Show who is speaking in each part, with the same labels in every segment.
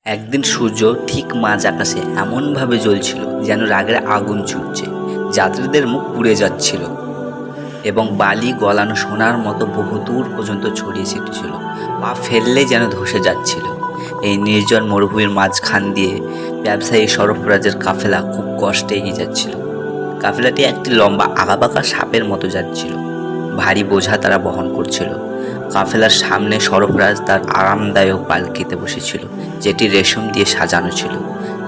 Speaker 1: একদিন সূর্য ঠিক মাঝ আকাশে এমনভাবে জ্বলছিল যেন রাগের আগুন ছুটছে। যাত্রীদের মুখ পুড়ে যাচ্ছিল এবং বালি গলানো সোনার মতো বহুদূর পর্যন্ত ছড়িয়ে ছিটছিল। পা ফেললেই যেন ধসে যাচ্ছিল। এই নির্জন মরুভূমির মাঝখান দিয়ে ব্যবসায়ী সরফরাজের কাফেলা খুব কষ্টে এগিয়ে যাচ্ছিল। কাফেলাটি একটি লম্বা আঁকাবাঁকা সাপের মতো যাচ্ছিল। ভারী বোঝা তারা বহন করছিল। কাফেলার সামনে সরফরাজ তার আরামদায়ক পালকিতে বসেছিল, যেটি রেশম দিয়ে সাজানো ছিল।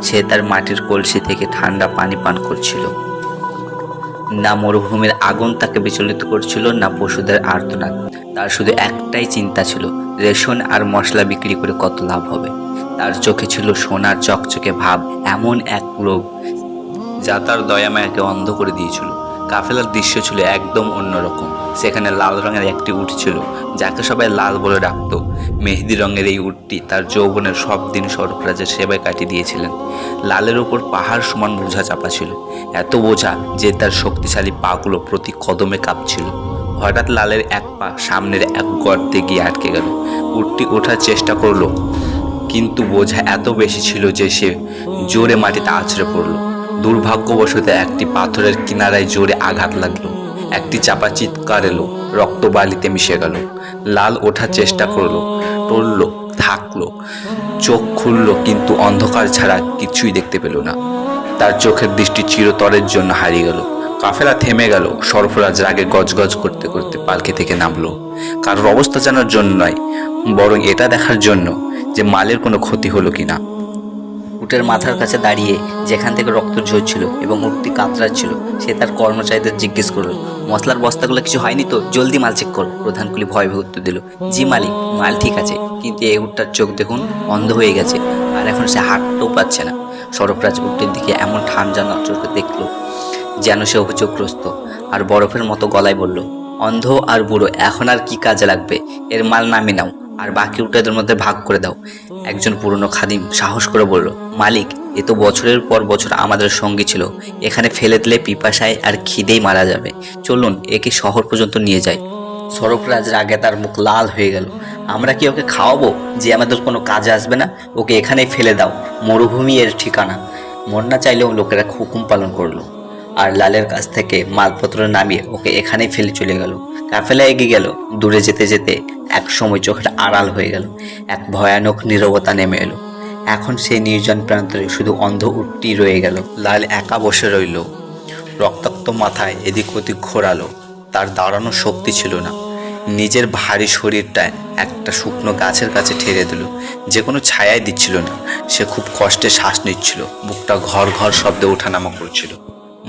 Speaker 1: সে তার মাটির কলসি থেকে ঠান্ডা পানি পান করছিল। না মরুভূমির আগুন তাকে বিচলিত করছিল, না পশুদের আর্তনাদ। তার শুধু একটাই চিন্তা ছিল, রেশন আর মশলা বিক্রি করে কত লাভ হবে। তার চোখে ছিল সোনার চকচকে ভাব, এমন এক লোভ যা তার দয়ামায়াকে অন্ধ করে দিয়েছিল। কাফেলার দৃশ্য ছিল একদম অন্যরকম। সেখানে লাল রঙের একটি উট ছিল, যাকে সবাই লাল বলে ডাকত। মেহেদি রঙের এই উটটি তার যৌবনের সব দিন সরফরাজের সেবায় কাটিয়ে দিয়েছিলেন। লালের ওপর পাহাড় সমান বোঝা চাপা ছিল, এত বোঝা যে তার শক্তিশালী পাগুলো প্রতি কদমে কাঁপছিল। হঠাৎ লালের এক পা সামনের এক গর্তে গিয়ে আটকে গেল। উটটি ওঠার চেষ্টা করলো, কিন্তু বোঝা এত বেশি ছিল যে সে জোরে মাটিতে আছড়ে পড়ল। দুর্ভাগ্যবশত একটি পাথরের কিনারায় জোরে আঘাত লাগলো। একটি চাপা চিৎকার এলো, রক্ত বালিতে মিশে গেল। লাল ওঠার চেষ্টা করলো, টলল, থাকলো, চোখ খুলল, কিন্তু অন্ধকার ছাড়া কিছুই দেখতে পেল না। তার চোখের দৃষ্টি চিরতরের জন্য হারিয়ে গেল। কাফেলা থেমে গেল। সরফরাজ রাগে গজগজ করতে করতে পালকি থেকে নামলো। কারোর অবস্থা জানার জন্য নয়, বরং এটা দেখার জন্য যে মালের কোনো ক্ষতি হলো কিনা। উটের মাথার কাছে দাঁড়িয়ে, যেখান থেকে রক্ত ঝরছিল এবং উটটি কাতরাচ্ছিল, সে তার কর্মচারীদের জিজ্ঞেস করলো, মশলার বস্তাগুলো কিছু হয়নি তো? জলদি মাল চেক কর। প্রধান কুলি ভয় ভয়ে উত্তর দিল, জি মালিক, মাল ঠিক আছে, কিন্তু এই উটটার চোখ দেখুন, অন্ধ হয়ে গেছে, আর এখন সে হাঁটতেও পারছে না। সরফরাজ উটের দিকে এমন ঠান্ডা চোখে দেখলো যেন সে অভিযোগগ্রস্ত, আর বরফের মতো গলায় বলল, অন্ধ আর বুড়ো এখন আর কি কাজে লাগবে? এর মাল নামিয়ে নাও আর বাকি উটেদের মধ্যে ভাগ করে দাও। একজন পুরনো খাদিম সাহস করে বলল, মালিক, এ তো বছরের পর বছর আমাদের সঙ্গী ছিল, এখানে ফেলে দিলে পিপাসায় আর খিদেই মারা যাবে। চলুন একে শহর পর্যন্ত নিয়ে যাই। সরফরাজ রাগে তার মুখ লাল হয়ে গেল। আমরা কি ওকে খাওয়াবো যে আমাদের কোনো কাজে আসবে না? ওকে এখানেই ফেলে দাও, মরুভূমি এর ঠিকানা। মন না চাইলেও লোকেরা হুকুম পালন করলো, আর লালের কাছ থেকে মালপত্র নামিয়ে ওকে এখানেই ফেলে চলে গেল। কাফেলা এগিয়ে গেল। দূরে যেতে যেতে এক সময় চোখটা আড়াল হয়ে গেল। এক ভয়ানক নীরবতা নেমে এলো। এখন সেই নির্জন প্রান্তরে শুধু অন্ধ উটটি রয়ে গেল। লাল একা বসে রইল, রক্তাক্ত মাথায় এদিক ওদিক ঘোরালো। তার দাঁড়ানোর শক্তি ছিল না। নিজের ভারী শরীরটা একটা শুকনো গাছের কাছে ঠেলে দিল, যে কোনো ছায়াই দিচ্ছিল না। সে খুব কষ্টে শ্বাস নিচ্ছিল, বুকটা ঘর ঘর শব্দে ওঠানামা করছিল।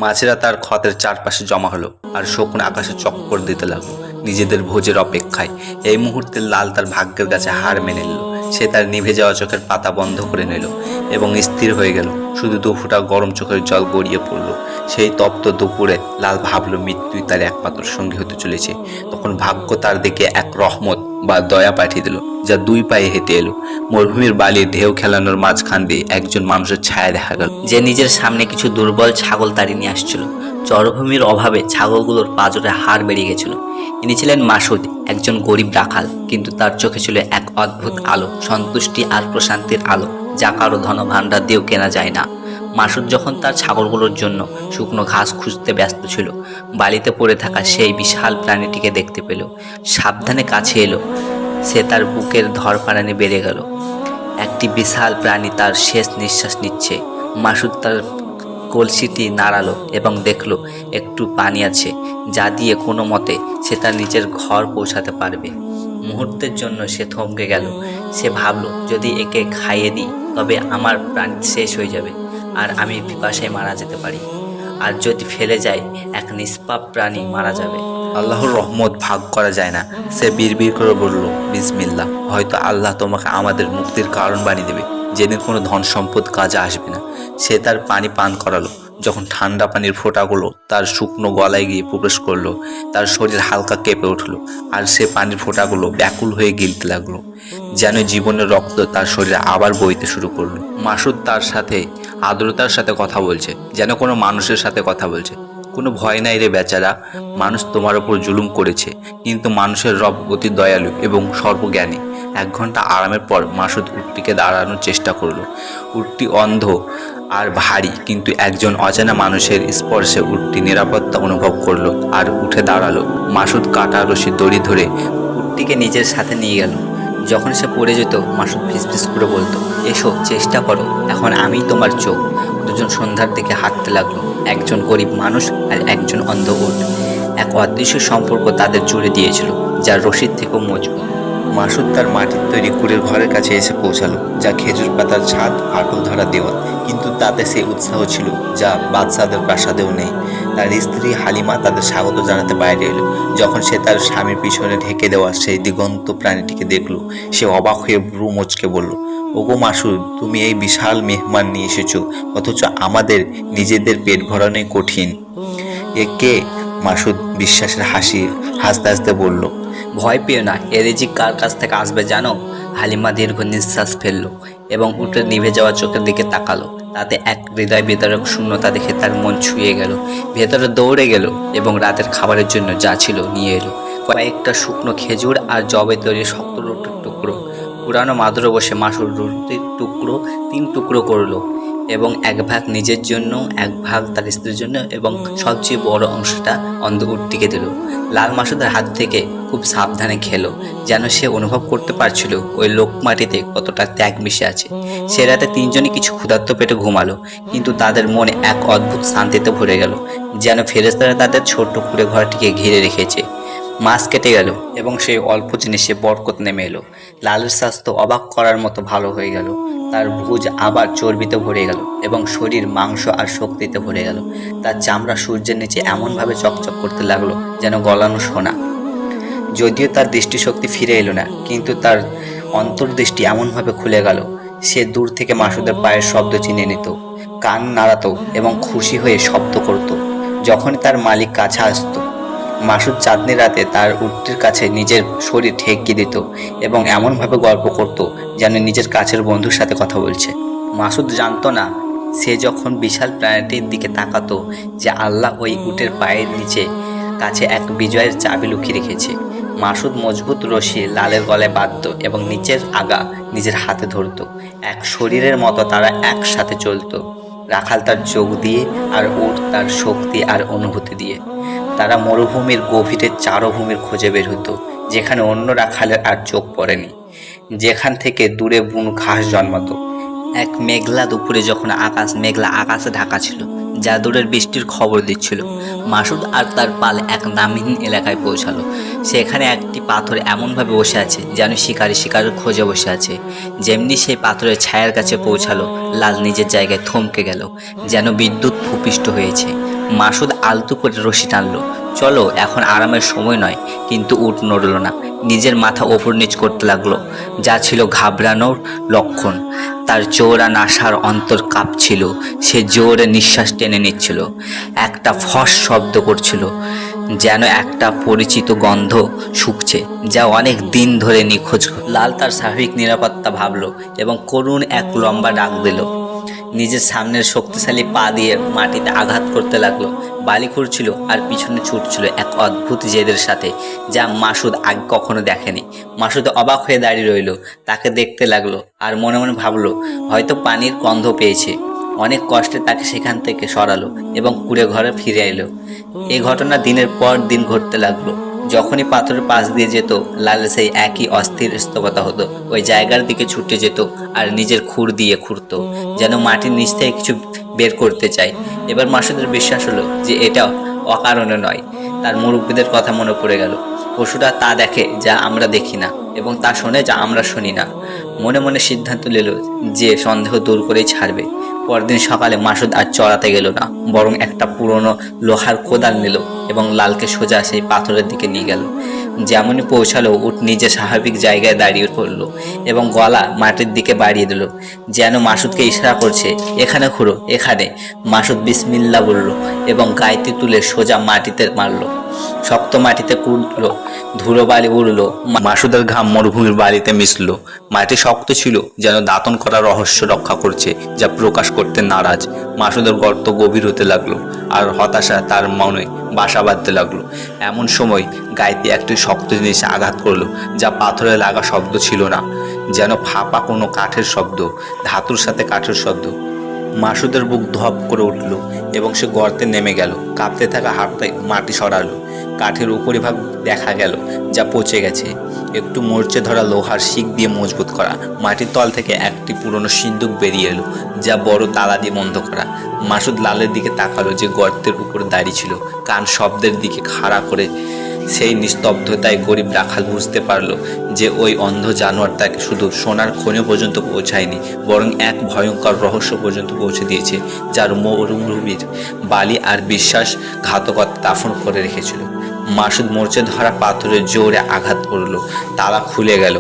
Speaker 1: মাছেরা তার ক্ষতের চারপাশে জমা হলো, আর শকুন আকাশে চক্কর দিতে লাগলো নিজেদের ভোজের অপেক্ষায়। এই মুহূর্তে লাল তার ভাগ্যের কাছে হার মেনে নিল। সে তার নিভে যাওয়া চোখের পাতা বন্ধ করে নিল এবং স্থির হয়ে গেল। শুধু দুফোঁটা গরম চোখের জল গড়িয়ে পড়ল। সেই তপ্ত দুপুরে লাল ভাবলো মৃত্যুই তার একমাত্র সঙ্গী হতে চলেছে। তখন ভাগ্য তার দিকে এক রহমত বা দয়া পাঠিয়ে দিল, যা দুই পায়ে হেঁটে এলো। মরুভূমির বালির ঢেউ খেলানোর মাঝখান দিয়ে একজন মানুষের ছায়া দেখা গেল, যে নিজের সামনে কিছু দুর্বল ছাগল তাড়িয়ে নিয়ে আসছিল। চরভূমির অভাবে ছাগলগুলোর পাঁজরে হাড় বেরিয়ে গেছিল। ইনি ছিলেন মাসুদ, একজন গরিব রাখাল, কিন্তু তার চোখে ছিল এক অদ্ভুত আলো, সন্তুষ্টি আর প্রশান্তির আলো, যা কারো ধনভাণ্ডার দিয়েও কেনা যায় না। মাসুদ যখন তার ছাগলগুলোর জন্য শুকনো ঘাস খুঁজতে ব্যস্ত ছিল, বালিতে পড়ে থাকা সেই বিশাল প্রাণীটিকে দেখতে পেল। সাবধানে কাছে এলো। সে তার বুকের ধরফারানি বেড়ে গেল। একটি বিশাল প্রাণী তার শেষ নিঃশ্বাস নিচ্ছে। মাসুদ তার কলসিটি নাড়ালো এবং দেখলো একটু পানি আছে, যা দিয়ে কোনো মতে সে তার নিজের ঘর পৌঁছাতে পারবে। মুহূর্তের জন্য সে থমকে গেল। সে ভাবলো, যদি একে খাইয়ে দিই তবে আমার প্রাণ শেষ হয়ে যাবে আর আমি পিপাসায় মারা যেতে পারি। আর যদি ফেলে যায়, এক নিষ্পাপ প্রাণী মারা যাবে। আল্লাহর রহমত ভাগ করা যায় না। সে বিড়বিড় করে বলল, বিসমিল্লাহ, হয়তো আল্লাহ তোমাকে আমাদের মুক্তির কারণ বানিয়ে দেবে, যেদিন কোনো ধন সম্পদ কাজে আসবে না। সে তার পানি পান করালো। যখন ঠান্ডা পানির ফোঁটাগুলো তার শুকনো গলায় গিয়ে প্রবেশ করলো, তার শরীর হালকা কেঁপে উঠলো, আর সে পানির ফোঁটাগুলো ব্যাকুল হয়ে গিলতে লাগলো, যেন জীবনের রক্ত তার শরীরে আবার বইতে শুরু করলো। মাসুদ তার সাথে আর্দ্রতার সাথে কথা বলছে, যেন কোনো মানুষের সাথে কথা বলছে। কোনো ভয় নাই রে বেচারা, মানুষ তোমার ওপর জুলুম করেছে, কিন্তু মানুষের রব অতি দয়ালু এবং সর্বজ্ঞানী। 1 ঘন্টা আরামের পর মাসুদ উটটিকে দাঁড়ানোর চেষ্টা করলো। উটটি অন্ধ আর ভারী, কিন্তু একজন অজানা মানুষের স্পর্শে উটটি নিরাপত্তা অনুভব করলো আর উঠে দাঁড়ালো। মাসুদ কাটা রশি দড়ি ধরে উটটিকে নিজের সাথে নিয়ে গেল। যখন সে পড়ে যেত মাসুদ ফিসফিস করে বলতো, এসো, চেষ্টা করো, এখন আমি তোমার চোখ। দুজন সন্ধ্যার দিকে হাঁটতে লাগলো, একজন গরিব মানুষ আর একজন অন্ধ উট। এক অদৃশ্য সম্পর্ক তাদের জুড়ে দিয়েছিল, যা রশিদ থেকেও মজবুত। মাসুদ তার মাটির তৈরি কুড়ের ঘরের কাছে এসে পৌঁছালো, যা খেজুর পাতার ছাদ, ফাটল ধরা দেওয়াল, কিন্তু তাতে সেই উৎসাহ ছিল যা বাদশাদের প্রাসাদেও নেই। তার স্ত্রী হালিমা তাদের স্বাগত জানাতে বাইরে এলো। যখন সে তার স্বামীর পিছনে ঢেকে দেওয়া সেই দিগন্ত প্রাণীটিকে দেখলো, সে অবাক হয়ে ভ্রু মুচকে বলল, ওগো মাসুদ, তুমি এই বিশাল মেহমান নিয়ে এসেছো, অথচ আমাদের নিজেদের পেট ভরানোই কঠিন। এ কে? মাসুদ বিশ্বাসের হাসতে হাসতে বলল, ভয় পেও না, এ রিজিক কার কাছ থেকে আসবে জানো? হালিমা দীর্ঘ নিঃশ্বাস ফেললো এবং উটের নিভে যাওয়া চোখের দিকে তাকালো। তাতে এক হৃদয় বিদারক শূন্যতা দেখে তার মন ছুঁয়ে গেল। ভেতরে দৌড়ে গেল এবং রাতের খাবারের জন্য যা ছিল নিয়ে এলো। কয়েকটা শুকনো খেজুর আর জবে তৈরি শক্ত রুটির টুকরো। পুরানো মাদুরে বসে মাসুদ রুটির টুকরো 3 টুকরো করলো এবং 1 ভাগ নিজের জন্য, 1 ভাগ তার স্ত্রীর জন্য এবং সবচেয়ে বড় অংশটা অন্ধ উটটিকে দিল। লাল মাসুদের হাত থেকে খুব সাবধানে খেলো, যেন সে অনুভব করতে পারছিল ওই লোকমাটিতে কতটা ত্যাগ মিশে আছে। সে রাতে 3 জনই কিছু ক্ষুধার্ত পেটে ঘুমালো, কিন্তু তাদের মনে এক অদ্ভুত শান্তিতে ভরে গেল, যেন ফেরেশতারা তাদের ছোট্ট কুঁড়ে ঘরটিকে ঘিরে রেখেছে। মাস কেটে গেল এবং সেই অল্প জিনিসে বরকত নেমে এলো। লালের স্বাস্থ্য অবাক করার মতো ভালো হয়ে গেল। তার ভুজ আবার চর্বিতে ভরে গেল এবং শরীর মাংস আর শক্তিতে ভরে গেল। তার চামড়া সূর্যের নিচে এমনভাবে চকচক করতে লাগলো যেন গলানো সোনা। যদিও তার দৃষ্টিশক্তি ফিরে এলো না, কিন্তু তার অন্তর্দৃষ্টি এমনভাবে খুলে গেল, সে দূর থেকে মাসুদের পায়ের শব্দ চিনে নিত, কান নাড়াতো এবং খুশি হয়ে শব্দ করত যখনই তার মালিক কাছে আসতো। মাসুদ চাঁদনি রাতে তার উটটির কাছে নিজের শরীর ঠেকিয়ে দিত এবং এমনভাবে গল্প করত যেন নিজের কাছের বন্ধুর সাথে কথা বলছে। মাসুদ জানতো না, সে যখন বিশাল প্রাণীটির দিকে তাকাতো, যে আল্লাহ ওই উটের পায়ের নিচে কাছে এক বিজয়ের চাবি লুকিয়ে রেখেছে। মাসুদ মজবুত রশি লালের গলায় বাঁধত এবং নিচের আগা নিজের হাতে ধরত। এক শরীরের মতো তারা একসাথে চলতো, রাখাল তার চোখ দিয়ে আর উট তার শক্তি আর অনুভূতি দিয়ে। তারা মরুভূমির গভীরে চারভূমির খোঁজে বের হতো, যেখানে অন্য রাখালের আর চোখ পড়েনি, যেখান থেকে দূরে বুনো ঘাস জন্মাতো। এক মেঘলা দুপুরে যখন মেঘলা আকাশে ঢাকা ছিল, যা দূরের বৃষ্টির খবর দিচ্ছিল, মাসুদ আর তার পাল এক নামহীন এলাকায় পৌঁছালো। সেখানে একটি পাথর এমনভাবে বসে আছে যেন শিকারের খোঁজে বসে আছে। যেমনি সেই পাথরের ছায়ার কাছে পৌঁছালো, লাল নিজের জায়গায় থমকে গেল, যেন বিদ্যুৎ ভূপিষ্ট হয়েছে। মাসুদ আলতু করে রশি টানলো, চলো, এখন আরামের সময় নয়। কিন্তু উট নড়ল না, নিজের মাথা ওপর নিচ করতে লাগলো, যা ছিল ঘাবড়ানোর লক্ষণ। তার চৌড়া নাসার অন্তর কাঁপছিল, সে জোরে নিঃশ্বাস টেনে নিচ্ছিল, একটা ফস শব্দ করছিল, যেন একটা পরিচিত গন্ধ শুকছে, যা অনেক দিন ধরে নিখোঁজ। লাল তার স্বাভাবিক নিরাপত্তা ভাবলো এবং করুণ এক লম্বা ডাক দিল। নিজের সামনের শক্তিশালী পা দিয়ে মাটিতে আঘাত করতে লাগলো। বালি খুঁড়ছিল আর পিছনে ছুটছিল এক অদ্ভুত জেদের সাথে, যা মাসুদ আগে কখনো দেখেনি। মাসুদ অবাক হয়ে দাঁড়িয়ে রইল, তাকে দেখতে লাগলো আর মনে মনে ভাবলো, হয়তো পানির গন্ধ পেয়েছে। অনেক কষ্টে তাকে সেখান থেকে সরালো এবং কুঁড়ে ঘরে ফিরে এলো। এই ঘটনা দিনের পর দিন ঘটতে লাগলো। যখনই পাথরের পাশ দিয়ে যেত, লালের সেই একই অস্থির স্তব্ধতা হতো। ওই জায়গার দিকে ছুটে যেত আর নিজের খুর দিয়ে খুঁড়ত, যেন মাটির নিচ থেকে কিছু বের করতে চায়। এবার মাসুদের বিশ্বাস হলো যে এটা অকারণে নয়। তার মুরব্বীদের কথা মনে পড়ে গেল, পশুরা তা দেখে যা আমরা দেখি না এবং তা শোনে যা আমরা শুনি না। মনে মনে সিদ্ধান্ত নিল যে সন্দেহ দূর করেই ছাড়বে। পরদিন সকালে মাসুদ আর চড়াতে গেল না, বরং একটা পুরনো লোহার কোদাল নিল এবং লালকে সোজা সেই পাথরের দিকে নিয়ে গেল। যেমনই পৌঁছালো, উট নিজের স্বাভাবিক জায়গায় দাঁড়িয়ে পড়লো এবং গলা মাটির দিকে বাড়িয়ে দিল, যেন মাসুদকে ইশারা করছে, এখানে খুঁড়ো, এখানে। মাসুদ বিসমিল্লাহ বলল এবং গাইতে তুলে সোজা মাটিতে মারলো। শক্ত মাটিতে কুঁড়লো, ধুলো বালি উড়লো। মাসুদের ঘাম মরুভূমির বালিতে মিশলো। মাটি শক্ত ছিল, যেন দাঁতন করা রহস্য রক্ষা করছে, যা প্রকাশ করতে নারাজ। মাসুদের গর্ত গভীর হতে লাগলো আর হতাশা তার মনে বাসা বাঁধতে লাগলো। এমন সময় গাইতে একটি শক্ত জিনিসে আঘাত করলো, যা পাথরে লাগা শব্দ ছিল না, যেন ফাঁপা কোনো কাঠের শব্দ, ধাতুর সাথে কাঠের শব্দ। মাসুদের বুক ধপ করে উঠল এবং সে গর্তে নেমে গেল। কাঁপতে থাকা হাতে মাটি সরালো। কাঠের উপরিভাগ দেখা গেল, যা পচে গেছে। একটু মরচে ধরা লোহার শিক দিয়ে মজবুত করা। মাটির তল থেকে একটি পুরনো সিন্দুক বেরিয়ে এলো, যা বড় তালা দিয়ে বন্ধ করা। মাসুদ লালের দিকে তাকালো, যে গর্তের উপরে দাঁড়িয়ে ছিল, কান শব্দের দিকে খাড়া করে। সেই নিস্তব্ধতায় গরিব রাখাল বুঝতে পারলো যে ওই অন্ধ জানোয়ার তাকে শুধু সোনার খনি পর্যন্ত পৌঁছায়নি, বরং এক ভয়ঙ্কর রহস্য পর্যন্ত পৌঁছে দিয়েছে, যার মরুভূমির বালি আর বিশ্বাসঘাতকতা দাফন করে রেখেছিল। মাসুদ মরচে ধরা পাথরে জোরে আঘাত করলো। তালা খুলে গেল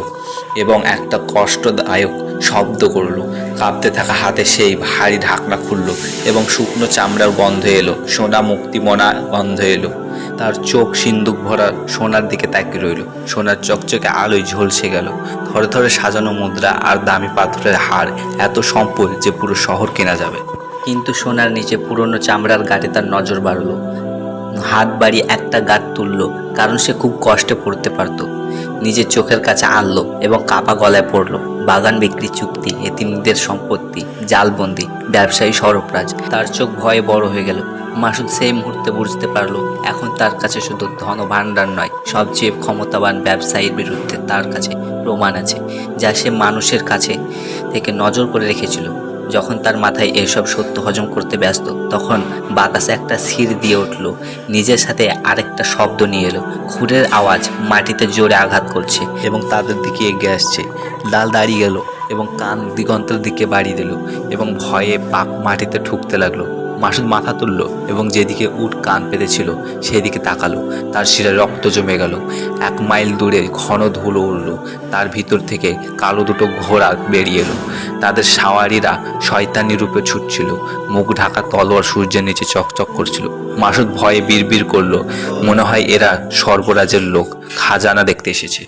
Speaker 1: এবং একটা কষ্টদায়ক শব্দ করলো। কাঁপতে থাকা হাতে সেই ভারী ঢাকনা খুলল এবং শুকনো চামড়ার গন্ধ এলো, সোনা মুক্তিমনা গন্ধ এলো। তার চোখ সিন্দুক ভরা সোনার দিকে তাকিয়ে রইল। সোনার চকচকে আলোয় ঝলসে গেল। থরে থরে সাজানো মুদ্রা আর দামি পাথরের হার, এত সম্পদ যে পুরো শহর কেনা যাবে। কিন্তু সোনার নিচে পুরনো চামড়ার গাঁটে তার নজর বাড়লো। হাত বাড়িয়ে একটা গাঁট তুলল, কারণ সে খুব কষ্টে পড়তে পারত। নিজের চোখের কাছে আনলো এবং কাপা গলায় পড়ল। বাগান বিক্রি চুক্তি, এতিমদের সম্পত্তি, জালবন্দি, ব্যবসায়ী সরফরাজ। তার চোখ ভয়ে বড় হয়ে গেল। মাসুদ সেই মুহূর্তে বুঝতে পারলো, এখন তার কাছে শুধু ধন ভাণ্ডার নয়, সবচেয়ে ক্ষমতাবান ব্যবসায়ীর বিরুদ্ধে তার কাছে প্রমাণ আছে, যা সে মানুষের কাছে থেকে নজর করে রেখেছিল। যখন তার মাথায় এসব সত্য হজম করতে ব্যস্ত, তখন বাতাসে একটা শির দিয়ে উঠল। নিজের সাথে আরেকটা শব্দ নিয়ে এলো, খুরের আওয়াজ মাটিতে জোরে আঘাত করছে এবং তাদের দিকে এগিয়ে আসছে। লাল দাঁড়িয়ে গেল এবং কান দিগন্তের দিকে বাড়িয়ে দিল এবং ভয়ে পাক মাটিতে ঠুকতে লাগলো। মাসুদ মাথা তুলল এবং যেদিকে উট কান পেতেছিল সেদিকে তাকালো। তার শিরে রক্ত জমে গেল। 1 মাইল দূরে ঘন ধুলো উড়ল। তার ভিতর থেকে কালো দুটো ঘোড়া বেরিয়ে এলো। তাদের সাওয়ারিরা শয়তানি রূপে ছুটছিল। মুখ ঢাকা তলোয়ার সূর্যের নিচে চকচক করছিল। মাসুদ ভয়ে বিড়বিড় করলো, মনে হয় এরা স্বর্গরাজের লোক, খাজানা দেখতে এসেছে।